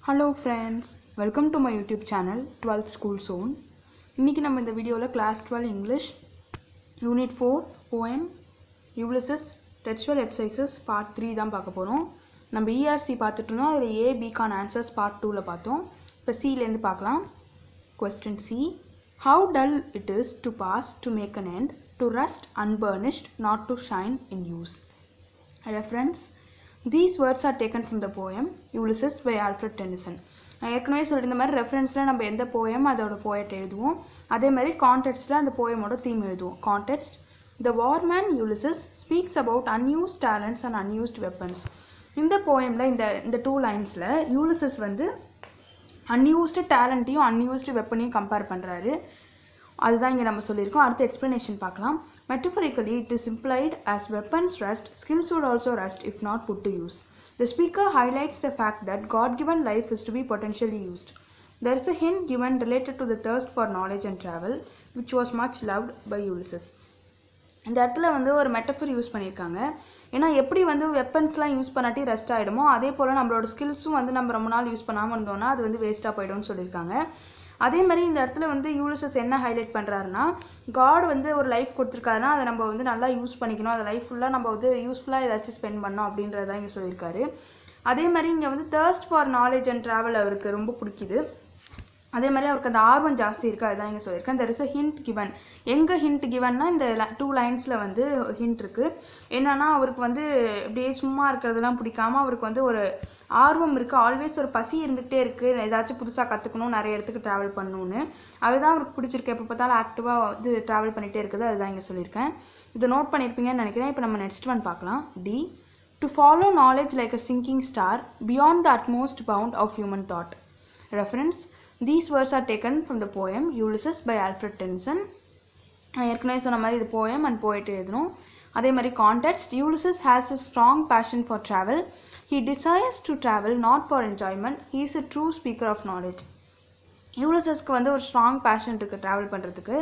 Hello friends, welcome to my YouTube channel 12th School Zone. இன்னைக்கு நம்ம இந்த வீடியோல class 12 English Unit 4 poem Ulysses textual exercises part 3 தான் பார்க்க போறோம். நம்ம ERC பார்த்துட்டு இருந்தோம். அதுல A B கான ஆன்சர்ஸ் part 2ல பார்த்தோம். இப்போ C ல இருந்து பார்க்கலாம். Question C. How dull it is to pass to make an end, to rust unburnished, not to shine in use. Reference. These words are taken from the poem Ulysses by Alfred Tennyson. நான் ஏற்கனவே சொல்லிட்டு இந்த மாதிரி ரெஃபரன்ஸில் நம்ம எந்த poem அதோட poet எழுதுவோம். அதே மாதிரி கான்டெக்ஸ்டில் அந்த போயமோட தீம் எழுதுவோம். Context. The warman Ulysses speaks about unused talents and unused weapons. இந்த போயமில் இந்த டூ லைன்ஸில் யூலிசஸ் வந்து அன்யூஸ்டு டேலண்ட்டையும் அன்யூஸ்டு வெப்பனையும் கம்பேர் பண்ணுறாரு. அதுதான் இங்கே நம்ம சொல்லியிருக்கோம். அடுத்த எக்ஸ்ப்ளனேஷன் பார்க்கலாம். Metaphorically, it is implied as weapons rust, skills would also rust if not put to use. The speaker highlights the fact that God-given life is to be potentially used. There is a hint given related to the thirst for knowledge and travel, which was much loved by Ulysses. இந்த இடத்துல வந்து ஒரு metaphor use பண்ணியிருக்காங்க. ஏன்னா எப்படி வந்து வெப்பன்ஸ்லாம் use பண்ணாட்டி rest ஆகிடுமோ அதே போல் நம்மளோட ஸ்கில்ஸும் வந்து நம்ம ரொம்ப நாள் யூஸ் பண்ணாமல் இருந்தோம்னா அது வந்து வேஸ்ட்டாக போய்டும்னு சொல்லியிருக்காங்க. அதே மாதிரி இந்த இடத்துல வந்து யூலிசஸ் என்ன ஹைலைட் பண்ணுறாருன்னா, காட் வந்து ஒரு லைஃப் கொடுத்துருக்காருன்னா அதை நம்ம வந்து நல்லா யூஸ் பண்ணிக்கணும், அதை லைஃப் ஃபுல்லாக நம்ம வந்து யூஸ்ஃபுல்லாக ஏதாச்சும் ஸ்பெண்ட் பண்ணோம் அப்படின்றதான் இங்கே சொல்லியிருக்காரு. அதே மாதிரி இங்கே வந்து thirst for knowledge and travel அவருக்கு ரொம்ப பிடிக்குது. அதே மாதிரி அவருக்கு அந்த ஆர்வம் ஜாஸ்தி இருக்குது, அதுதான் இங்கே சொல்லியிருக்கேன். There is a hint given. எங்கே ஹிண்ட் கிவன்னா இந்த டூ லைன்ஸில் வந்து ஹிண்ட் இருக்குது. என்னன்னா அவருக்கு வந்து இப்படியே சும்மா இருக்கிறதுலாம் பிடிக்காம அவருக்கு வந்து ஒரு ஆர்வம் இருக்குது, ஆல்வேஸ் ஒரு பசி இருந்துகிட்டே இருக்குது, ஏதாச்சும் புதுசாக கற்றுக்கணும், நிறைய இடத்துக்கு ட்ராவல் பண்ணணுன்னு. அதுதான் அவருக்கு பிடிச்சிருக்கு. எப்போ பார்த்தாலும் ஆக்டிவாக வந்து ட்ராவல் பண்ணிகிட்டே இருக்குது, அதுதான் இங்கே சொல்லியிருக்கேன். இதை நோட் பண்ணியிருப்பீங்கன்னு நினைக்கிறேன். இப்போ நம்ம நெக்ஸ்ட் ஒன் பார்க்கலாம். டி. To follow knowledge like a sinking star beyond the utmost bound of human thought. Reference. These words are taken from the poem Ulysses by Alfred Tennyson. நான் ஏற்கனவே சொன்ன மாதிரி இது poem and poet எழுதணும். அதே மாதிரி context. Ulysses has a strong passion for travel. He desires to travel not for enjoyment. He is a true speaker of knowledge. யூலிசஸ்க்கு வந்து ஒரு ஸ்ட்ராங் பேஷன் இருக்குது ட்ராவல் பண்ணுறதுக்கு.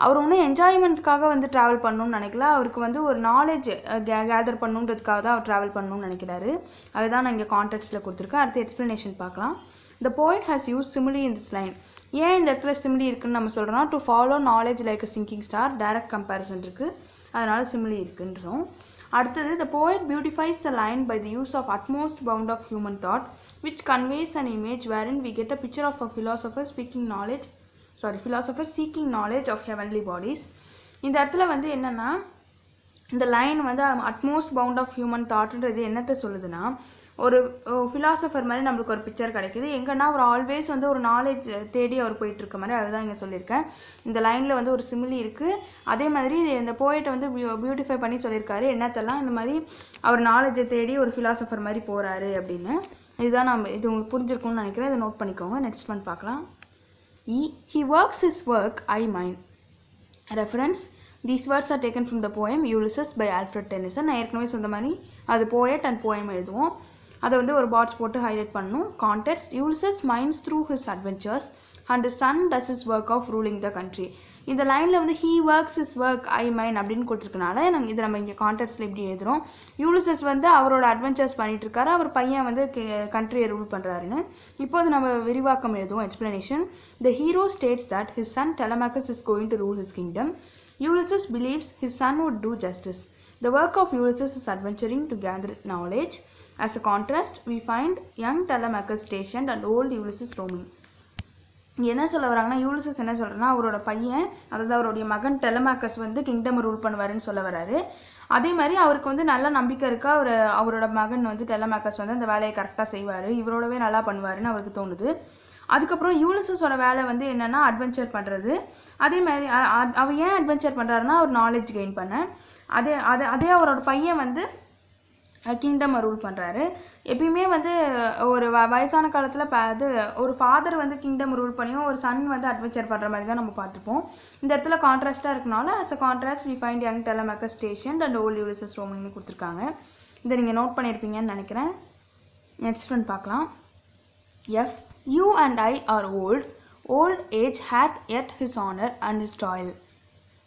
அவர் ஒன்றும் என்ஜாய்மெண்ட்டுக்காக வந்து ட்ராவல் பண்ணணும்னு நினைக்கல, அவருக்கு வந்து ஒரு நாலேஜ் கேதர் பண்ணுன்றதுக்காக தான் அவர் ட்ராவல் பண்ணணும்னு நினைக்கிறாரு. அதுதான் நான் இங்கே கான்டெக்ஸ்டில் கொடுத்துருக்கேன். அடுத்து எக்ஸ்ப்ளனேஷன் பார்க்கலாம். The poet has used simile in this line. ஏன் இந்த இடத்துல simile இருக்குன்னு நம்ம சொல்கிறோம்னா, to follow knowledge like a sinking star, direct comparison இருக்குது, அதனால simile இருக்குன்றோம். அடுத்தது, the poet beautifies the line by the use of utmost bound of human thought, which conveys an image wherein we get a picture of a philosopher seeking knowledge of heavenly bodies. இந்த இடத்துல வந்து என்னன்னா, இந்த line வந்து utmost bound of human தாட்ன்றது என்னத்தை சொல்லுதுன்னா, ஒரு philosopher மாதிரி நம்மளுக்கு ஒரு பிக்சர் கிடைக்குது. எங்கன்னா அவர் ஆல்வேஸ் வந்து ஒரு நாலேஜ் தேடி அவர் போயிட்டு இருக்க மாதிரி, அதுதான் இங்கே சொல்லியிருக்கேன். இந்த லைனில் வந்து ஒரு சிமிலி இருக்குது. அதே மாதிரி இந்த போயிட்டை வந்து பியூட்டிஃபை பண்ணி சொல்லியிருக்காரு. என்னத்தெல்லாம் இந்த மாதிரி அவர் நாலேஜை தேடி ஒரு ஃபிலாசபர் மாதிரி போகிறாரு அப்படின்னு. இதுதான் இது உங்களுக்கு புரிஞ்சிருக்கும்னு நினைக்கிறேன். இதை நோட் பண்ணிக்கோங்க. நெக்ஸ்ட் ஒன் பார்க்கலாம். He works his work, I mine. Reference. These words are taken from the poem Ulysses by Alfred Tennyson. நான் ஏற்கனவே சொன்ன மாதிரி அது போயட் அண்ட் போயம் எழுதுவோம். அதை வந்து ஒரு பாட்ஸ் போட்டு ஹைலைட் பண்ணணும். Context. Ulysses mines through his adventures and his son does his work of ruling the country. இந்த லைனில் வந்து he works his work, I mine அப்படின்னு கொடுத்துருக்கனால இது நம்ம இங்கே கான்டெக்ஸ்டில் இப்படி எழுதுகிறோம். யூலிசஸ் வந்து அவரோட அட்வென்ச்சர்ஸ் பண்ணிட்டு இருக்காரு, அவர் பையன் வந்து கண்ட்ரியை ரூல் பண்ணுறாருன்னு. இப்போது நம்ம விரிவாக்கம் எழுதுவோம். Explanation. The hero states that his son Telemachus is going to rule his kingdom. Ulysses believes his son would do justice. The work of Ulysses is adventuring to gather knowledge. As a contrast, we find young Telemachus stationed and old Ulysses roaming. என்ன சொல்ல வராங்கன்னா, Ulysses என்ன சொல்கிறேன்னா, அவரோட பையன், அதாவது அவருடைய மகன் டெலமாக்கஸ் வந்து கிங்டம் ரூல் பண்ணுவாருன்னு சொல்ல வராரு. அதே மாதிரி அவருக்கு வந்து நல்ல நம்பிக்கை இருக்கா, அவரோட மகன் வந்து டெலமாக்கஸ் வந்து அந்த வேலையை கரெக்டாக செய்வார், இவரோடவே நல்லா பண்ணுவாருன்னு அவருக்கு தோணுது. அதுக்கப்புறம் யூலிசஸோட வேலை வந்து என்னென்னா அட்வென்ச்சர் பண்ணுறது. அதே மாதிரி அவர் ஏன் அட்வென்ச்சர் பண்ணுறாருன்னா அவர் நாலேஜ் கெயின் பண்ண. அதே அவரோட பையன் வந்து கிங்டமை ரூல் பண்ணுறாரு. எப்பயுமே வந்து ஒரு வயசான காலத்தில் ஒரு ஃபாதர் வந்து கிங்டம் ரூல் பண்ணியும் ஒரு சன் வந்து அட்வென்ச்சர் பண்ணுற மாதிரி தான் நம்ம பார்த்துப்போம். இந்த இடத்துல கான்ட்ராஸ்ட்டாக இருக்கனால as a contrast we find young Telemachus stationed and old Ulysses roaming கொடுத்துருக்காங்க. இதை நீங்கள் நோட் பண்ணியிருப்பீங்கன்னு நினைக்கிறேன். நெக்ஸ்ட் ஒன் பார்க்கலாம். F. You and I are old. Old age hath yet his honor and his toil.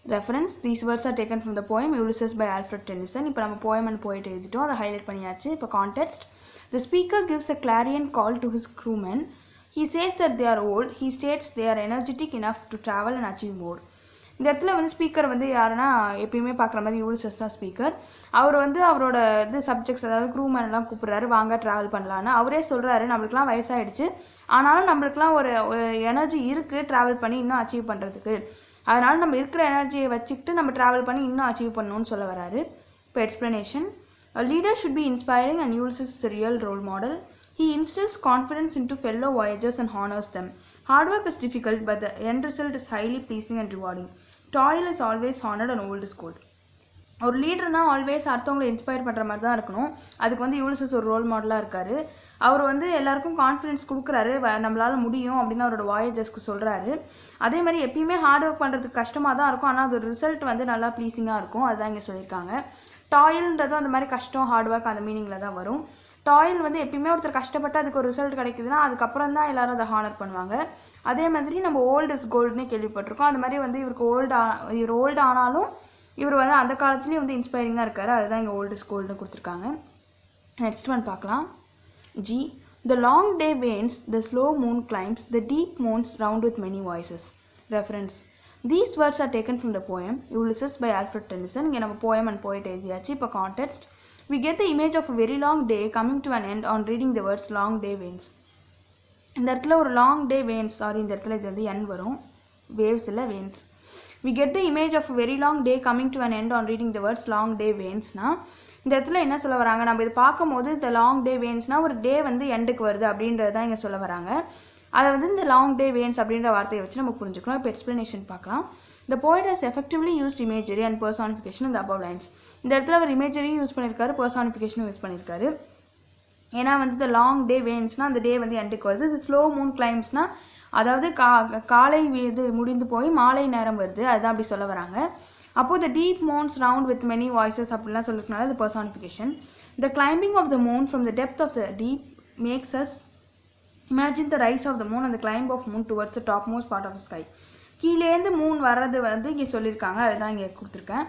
Reference. These words are taken from the poem Ulysses by Alfred Tennyson. இப்போ நம்ம poem and poet எழுதிட்டோம், அதை highlight பண்ணியாச்சு. இப்போ context. The speaker gives a clarion call to his crewmen. He says that they are old. He states they are energetic enough to travel and achieve more. இந்த இடத்துல வந்து speaker வந்து யாருன்னா எப்பயுமே பார்க்குற மாதிரி யூலிசஸ் தான் ஸ்பீக்கர். அவர் வந்து அவரோட இது சப்ஜெக்ட்ஸ் அதாவது க்ரூமேன் எல்லாம் கூப்பிட்றாரு, வாங்க ட்ராவல் பண்ணலான்னு. அவரே சொல்கிறாரு, நம்மளுக்குலாம் வயசாகிடுச்சு, ஆனாலும் நம்மளுக்குலாம் ஒரு எனர்ஜி இருக்குது ட்ராவல் பண்ணி இன்னும் அச்சீவ் பண்ணுறதுக்கு. அதனால் நம்ம இருக்கிற எனர்ஜியை வச்சுக்கிட்டு நம்ம ட்ராவல் பண்ணி இன்னும் அச்சீவ் பண்ணணும்னு சொல்ல வராரு. இப்போ explanation. A leader should be inspiring and Ulysses is a real role model. He instills confidence into fellow voyagers and honors them. Hard work is difficult, but the end result is highly pleasing and rewarding. Toil is always honored and old is gold. ஒரு லீடர்னா always அடுத்தவங்களை inspire பண்ணுற மாதிரி தான் இருக்கணும். அதுக்கு வந்து Ulysses ஒரு role மாடலாக இருக்கார். அவர் வந்து எல்லாருக்கும் கான்ஃபிடன்ஸ் கொடுக்குறாரு, நம்மளால் முடியும் அப்படின்னு அவரோட வாயேஜர்ஸ்க்கு சொல்கிறாரு. அதே மாதிரி எப்பயுமே ஹார்ட் ஒர்க் பண்ணுறதுக்கு கஷ்டமாக தான் இருக்கும், ஆனால் அது ரிசல்ட் வந்து நல்லா ப்ளீஸிங்காக இருக்கும். அதுதான் இங்கே சொல்லியிருக்காங்க. டாயில்ன்றதும் அந்த மாதிரி கஷ்டம், ஹார்ட் ஒர்க் அந்த மீனிங்கில் தான் வரும். டாயில் வந்து எப்பயுமே ஒருத்தர் கஷ்டப்பட்டு அதுக்கு ஒரு ரிசல்ட் கிடைக்குதுன்னா அதுக்கப்புறம் தான் எல்லாரும் அதை ஹானர் பண்ணுவாங்க. அதே மாதிரி நம்ம ஓல்டு இஸ் கோல்டுன்னு கேள்விப்பட்டிருக்கோம். அந்த மாதிரி வந்து இவர் ஓல்டு ஆனாலும் இவர் வந்து அந்த காலத்துலேயும் வந்து இன்ஸ்பைரிங்காக இருக்கார். அதுதான் இங்கே ஓல்டு இஸ் கோல்டுன்னு கொடுத்துருக்காங்க. நெக்ஸ்ட் ஒன் பார்க்கலாம். G. The long day wanes, the slow moon climbs, the deep moons round with many voices. Reference. These words are taken from the poem Ulysses by Alfred Tennyson. இங்கே நம்ம poem and poet எழுதியாச்சு. இப்போ context. We get the image of a very long day coming to an end on reading the words long day wanes. இந்த இடத்துல ஒரு long day wanes, இந்த இடத்துல இது வந்து n வரும், waves இல்லை wanes. We get the image of a very long day coming to an end on reading the words long day wanesனா இந்த இடத்துல என்ன சொல்ல வராங்க, நம்ம இது பார்க்கும்போது இந்த லாங் டே வேன்ஸ்னா ஒரு டே வந்து எண்டுக்கு வருது அப்படின்றது தான் இங்கே சொல்ல வராங்க. அதை வந்து இந்த லாங் டே வேன்ஸ் அப்படின்ற வார்த்தையை வச்சு நம்ம புரிஞ்சுக்கணும். இப்போ எக்ஸ்ப்ளனேஷன் பார்க்கலாம். The poet has effectively used imagery and personification in the above lines. இந்த இடத்துல அவர் இமேஜரியும் யூஸ் பண்ணியிருக்காரு, பர்சானிஃபிகேஷனும் யூஸ் பண்ணியிருக்காரு. ஏன்னா வந்து இந்த லாங் டே வேன்ஸ்னால் அந்த டே வந்து எண்டுக்கு வருது. இது ஸ்லோ மூன் கிளைம்ஸ்னால் அதாவது காலை இது முடிந்து போய் மாலை நேரம் வருது, அதுதான் அப்படி சொல்ல வராங்க. அப்போது the deep moons round with many voices அப்படிலாம் சொல்லிருக்கனால அது personification. The climbing of the moon from the depth of the deep makes us imagine the rise of the moon and the climb of moon towards the topmost part of the sky. கீழேந்து moon வர்றது வந்து இங்கே சொல்லியிருக்காங்க, அதுதான் இங்கே கொடுத்துருக்கேன்.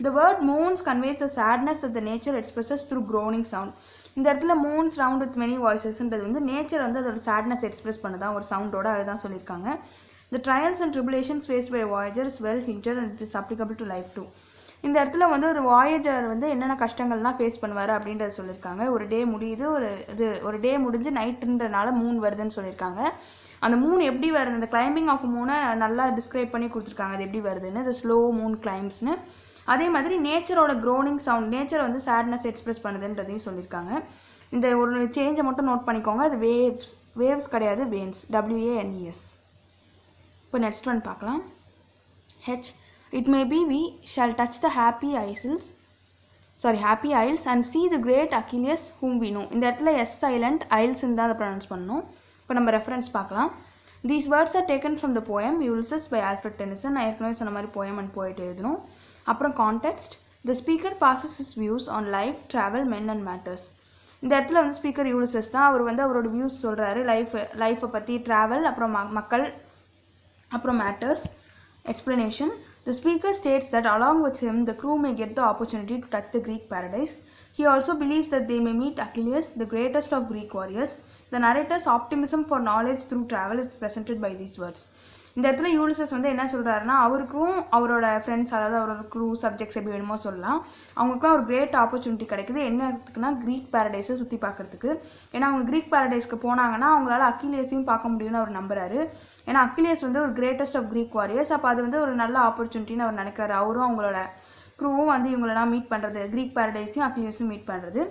The word moons conveys the sadness that the nature expresses through groaning sound. இந்த இடத்துல moons round with many voicesன்றது வந்து நேச்சர் வந்து அதோட sadness எக்ஸ்பிரஸ் பண்ணதான் ஒரு சவுண்டோட, அதுதான் சொல்லியிருக்காங்க. The trials and tribulations faced by a voyager is well hinted and it is applicable to life too. இந்த இடத்துல வந்து ஒரு வாயேஜர் வந்து என்னென்ன கஷ்டங்கள்லாம் ஃபேஸ் பண்ணுவார் அப்படின்றத சொல்லியிருக்காங்க. ஒரு டே முடியுது, ஒரு டே முடிஞ்சு நைட்டுன்றனால மூன் வருதுன்னு சொல்லியிருக்காங்க. அந்த மூன் எப்படி வருது, அந்த கிளைம்பிங் ஆஃப் மூனை நல்லா டிஸ்கிரைப் பண்ணி கொடுத்துருக்காங்க, அது எப்படி வருதுன்னு, இது ஸ்லோ மூன் கிளைம்ஸ்னு. அதே மாதிரி நேச்சரோட க்ரோனிங் சவுண்ட், நேச்சர் வந்து சேட்னஸ் எக்ஸ்பிரஸ் பண்ணுதுன்றதையும் சொல்லியிருக்காங்க. இந்த ஒரு சேஞ்சை மட்டும் நோட் பண்ணிக்கோங்க, அது வேவ்ஸ் கிடையாது, வேன்ஸ், WANES. இப்போ நெக்ஸ்ட் ஒன் பார்க்கலாம். H. It may be we shall touch the happy isles and see the great Achilles whom we know. இந்த இடத்துல S silent, isles-ன்னு தான் அதை ப்ரொனவுன்ஸ் பண்ணணும். இப்போ நம்ம ரெஃபரன்ஸ் பார்க்கலாம். These words are taken from the poem Ulysses by Alfred Tennyson. நான் ஏற்கனவே சொன்ன மாதிரி poem and poet எழுதணும். அப்புறம் context. The speaker passes his views on life, travel, men and matters. இந்த இடத்துல வந்து ஸ்பீக்கர் யூலிசஸ் தான். அவர் வந்து அவரோட வியூஸ் சொல்கிறாரு, லைஃப்பை பற்றி, ட்ராவல், அப்புறம் மக்கள், அப்புறம் matters. Explanation. The speaker states that along with him the crew may get the opportunity to touch the Greek paradise. He also believes that they may meet Achilles, the greatest of Greek warriors. The narrator's optimism for knowledge through travel is presented by these words. இந்த இடத்துல Ulysses வந்து என்ன சொல்கிறாருன்னா, அவருக்கும் அவரோட friends, அதாவது அவரோட crew subjects எப்படி வேணுமோ சொல்லலாம், அவங்களுக்குலாம் ஒரு கிரேட் ஆப்பர்ச்சுனிட்டி கிடைக்குது. என்னத்துக்குன்னா க்ரீக் பேரடைஸை சுற்றி பார்க்குறதுக்கு. ஏன்னா அவங்க க்ரீக் பேரடைஸ்க்கு போனாங்கன்னா அவங்களால அக்கிலியஸையும் பார்க்க முடியும்னு அவர் நம்புறாரு. ஏன்னா அக்கிலியஸ் வந்து ஒரு கிரேட்டஸ்ட் ஆஃப் க்ரீக் வாரியர்ஸ். அப்போ அது வந்து ஒரு நல்ல ஆப்பர்ச்சுனிட்டின்னு அவர் நினைக்கிறாரு. அவரும் அவங்களோட க்ரூவும் வந்து இவங்களெல்லாம் மீட் பண்ணுறது, க்ரீக் பேரடைஸையும் அக்கிலியஸையும் மீட் பண்ணுறது.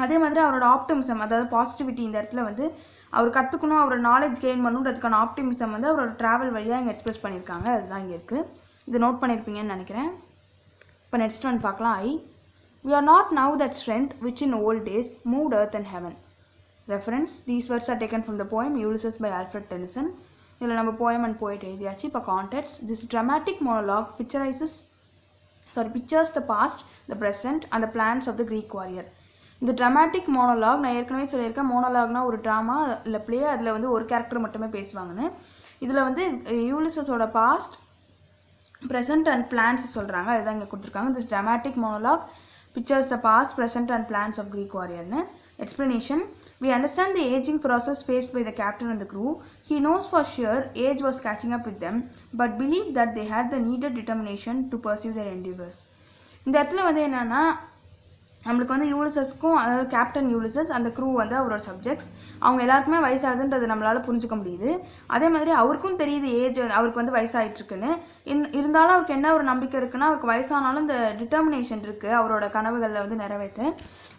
அதே மாதிரி அவரோட ஆப்டிமிசம், அதாவது பாசிட்டிவிட்டி, இந்த இடத்துல வந்து அவர் கற்றுக்கணும், அவரோட நாலேஜ் கெயின் பண்ணணுன்றதுக்கான ஆப்டிமிசம் வந்து அவரோட ட்ராவல் வழியாக இங்கே எக்ஸ்பிரஸ் பண்ணியிருக்காங்க. அதுதான் இங்கே இருக்குது. இது நோட் பண்ணியிருப்பீங்கன்னு நினைக்கிறேன். இப்போ நெக்ஸ்ட் ஒன் பார்க்கலாம். I. We are not now that strength which in old days moved earth and heaven. Reference. These words are taken from the poem Ulysses by Alfred Tennyson. இதில் நம்ம poem and poet எழுதியாச்சு. இப்போ context. This dramatic monologue pictures the past, the present and the plans of the Greek warrior. இந்த dramatic monologue நான் ஏற்கனவே சொல்லியிருக்கேன். மோனோலாக்னா ஒரு drama இல்லை ப்ளே, அதில் வந்து ஒரு கேரக்டர் மட்டுமே பேசுவாங்கன்னு. இதில் வந்து யூலிசஸோட பாஸ்ட், ப்ரெசன்ட் அண்ட் பிளான்ஸ் சொல்கிறாங்க, அதுதான் இங்கே கொடுத்துருக்காங்க. This dramatic monologue pictures the past, present and plans of Greek வாரியர்னு. Explanation. We understand the aging process faced by the captain and the crew. He knows for sure age was catching up with them, but believed that they had the needed determination to pursue their endeavors. இந்த இடத்துல வந்து என்னன்னா நம்மளுக்கு வந்து யூலிசஸ்க்கும் அதாவது captain Ulysses அந்த crew வந்து அவரோட சப்ஜெக்ட்ஸ் அவங்க எல்லாருக்குமே வயசாகுதுன்றது நம்மளால் புரிஞ்சுக்க முடியுது. அதே மாதிரி அவருக்கும் தெரியுது ஏஜ் அவருக்கு வந்து வயசாகிட்ருக்குன்னு. இருந்தாலும் அவருக்கு என்ன ஒரு நம்பிக்கை இருக்குன்னா அவருக்கு வயசானாலும் இந்த டிட்டர்மினேஷன் இருக்குது அவரோட கனவுகளில் வந்து நிறைவேற்ற.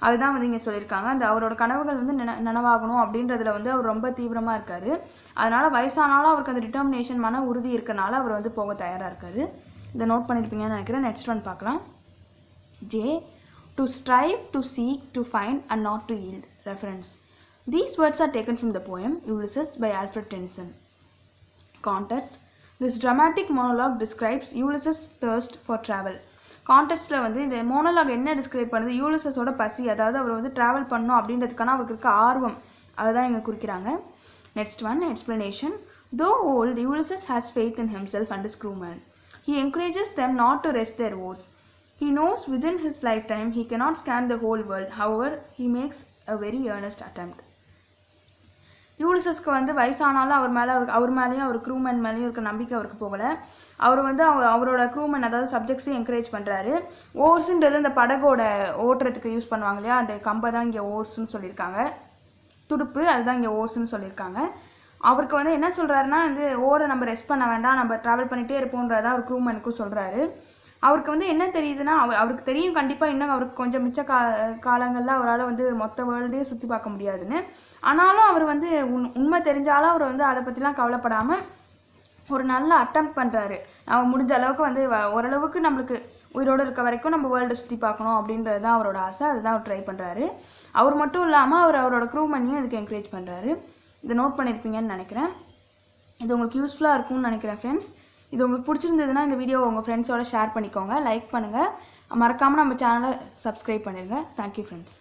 அதுதான் வந்து இங்கே சொல்லியிருக்காங்க. அந்த அவரோட கனவுகள் வந்து நனவாகணும் அப்படின்றதுல வந்து அவர் ரொம்ப தீவிரமாக இருக்கார். அதனால் வயசானாலும் அவருக்கு அந்த டிட்டர்மினேஷன் மன உறுதி இருக்கனால அவர் வந்து போக தயாராக இருக்கார். இதை நோட் பண்ணியிருப்பீங்கன்னு நினைக்கிறேன். நெக்ஸ்ட் ஒன் பார்க்கலாம். J. To strive, to seek, to find, and not to yield. Reference. These words are taken from the poem Ulysses by Alfred Tennyson. Context. This dramatic monologue describes Ulysses' thirst for travel. கான்டெக்ஸ்டில் வந்து இந்த monologue என்ன describe பண்ணுது, யூலிசஸோட பசி, அதாவது அவர் வந்து travel பண்ணணும் அப்படின்றதுக்கான அவருக்கு இருக்க ஆர்வம், அதுதான் இங்கே குறிக்கிறாங்க. Next one explanation. Though old, Ulysses has faith in himself and his crewmen. He encourages them not to rest their woes. He knows within his lifetime he cannot scan the whole world. However, he makes a very earnest attempt. யூலிசஸ்க்கு வந்து வயசானாலும் அவர் மேலேயும் அவர் க்ரூமேன் மேலேயும் இருக்க நம்பிக்கை அவருக்கு போகலை. அவர் வந்து அவரோட க்ரூமேன் அதாவது சப்ஜெக்ட்ஸையும் என்கரேஜ் பண்ணுறாரு. ஓர்ஸுன்றது அந்த படகோட ஓட்டுறதுக்கு யூஸ் பண்ணுவாங்க இல்லையா, அந்த கம்பை தான் இங்கே ஓர்ஸ்ன்னு சொல்லியிருக்காங்க. துடுப்பு அதுதான் இங்கே ஓர்ஸ்ன்னு சொல்லியிருக்காங்க. அவருக்கு வந்து என்ன சொல்கிறாருன்னா வந்து ஓரை நம்ம ரெஸ்ட் பண்ண வேண்டாம், நம்ம ட்ராவல் பண்ணிகிட்டே இருப்போன்றதான் அவர் க்ரூமேனுக்கும் சொல்கிறாரு. அவருக்கு வந்து என்ன தெரியுதுன்னா அவருக்கு தெரியும் கண்டிப்பாக இன்னும் அவருக்கு கொஞ்சம் மிச்ச காலங்களில் அவரால் வந்து மொத்த வேர்ல்டையும் சுற்றி பார்க்க முடியாதுன்னு. ஆனாலும் அவர் வந்து உண்மை தெரிஞ்சாலும் அவர் வந்து அதை பற்றிலாம் கவலைப்படாமல் ஒரு நல்ல அட்டெம்ப்ட் பண்ணுறாரு. அவன் முடிஞ்ச அளவுக்கு வந்து ஓரளவுக்கு நம்மளுக்கு உயிரோடு இருக்க வரைக்கும் நம்ம வேர்ல்டை சுற்றி பார்க்கணும் அப்படின்றது தான் அவரோட ஆசை. அதுதான் அவர் ட்ரை பண்ணுறாரு. அவர் மட்டும் இல்லாமல் அவரோட க்ரூமேனையும் இதுக்கு என்கரேஜ் பண்ணுறாரு. இதை நோட் பண்ணியிருப்பீங்கன்னு நினைக்கிறேன். இது உங்களுக்கு யூஸ்ஃபுல்லாக இருக்கும்னு நினைக்கிறேன் ஃப்ரெண்ட்ஸ். இது உங்களுக்கு பிடிச்சிருந்ததுன்னா இந்த வீடியோவை உங்கள் ஃப்ரெண்ட்ஸோட ஷேர் பண்ணிக்கோங்க, லைக் பண்ணுங்கள், மறக்காமல் நம்ம சேனலை சப்ஸ்கிரைப் பண்ணிடுங்க. Thank you friends.